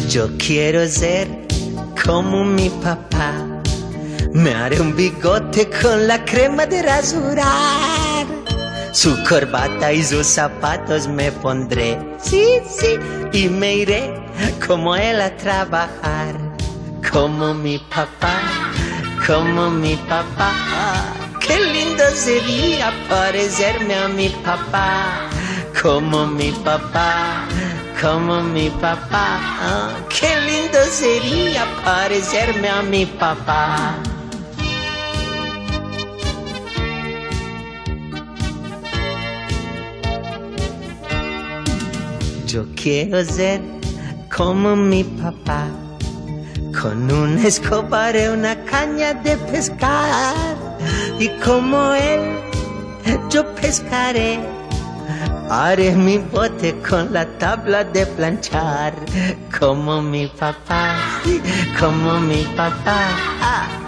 Yo quiero ser como mi papá. Me haré un bigote con la crema de rasurar. Su corbata y sus zapatos me pondré, sí, sí, y me iré como él a trabajar. Como mi papá, como mi papá. Qué lindo sería parecerme a mi papá. Como mi papá, como mi papá. Qué lindo sería parecerme a mi papá. Yo quiero ser como mi papá, con una escoba y una caña de pescar. Y como él, yo pescaré. Haré mi bote con la tabla de planchar. Como mi papá, como mi papá.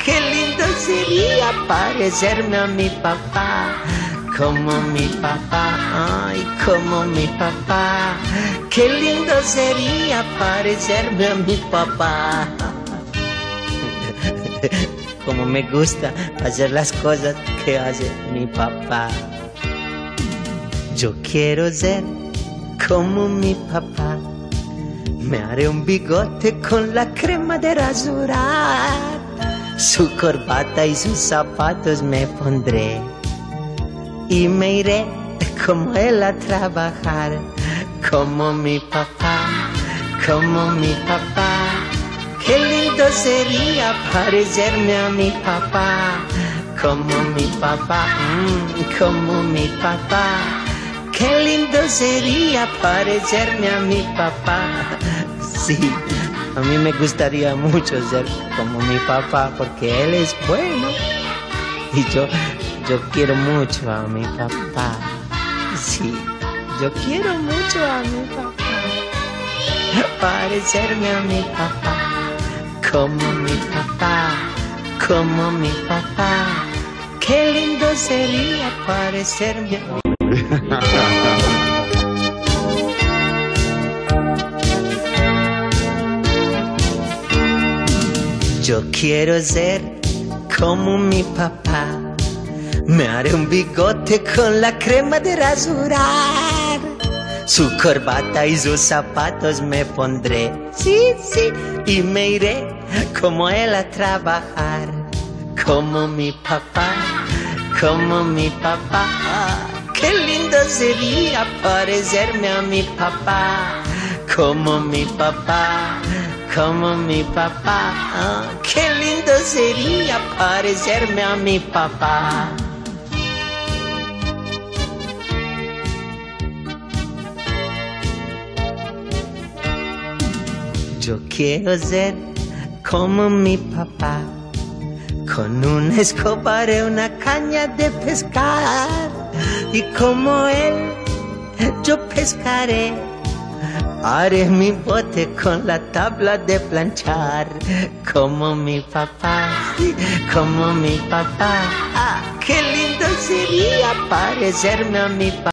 Qué lindo sería parecerme a mi papá. Como mi papá, ay, como mi papá. Qué lindo sería parecerme a mi papá. Como me gusta hacer las cosas que hace mi papá. Yo quiero ser como mi papá. Me haré un bigote con la crema de rasurar. Su corbata y sus zapatos me pondré. Y me iré como él a trabajar. Como mi papá, como mi papá. Qué lindo sería parecerme a mi papá. Como mi papá, como mi papá. Qué lindo sería parecerme a mi papá. Sí, a mí me gustaría mucho ser como mi papá porque él es bueno. Y yo quiero mucho a mi papá. Sí, yo quiero mucho a mi papá. Parecerme a mi papá. Como mi papá, como mi papá. Qué lindo sería parecerme a mi papá. Yo quiero ser como mi papá. Me haré un bigote con la crema de rasurar. Su corbata y sus zapatos me pondré, sí, sí, y me iré como él a trabajar. Como mi papá, como mi papá. Qué lindo sería parecerme a mi papá. Como mi papá, como mi papá. Qué lindo sería parecerme a mi papá. Yo quiero ser como mi papá, con una escoba y una caña de pescar. Y como él, yo pescaré. Haré mi bote con la tabla de planchar. Como mi papá, como mi papá. Qué lindo sería parecerme a mi papá.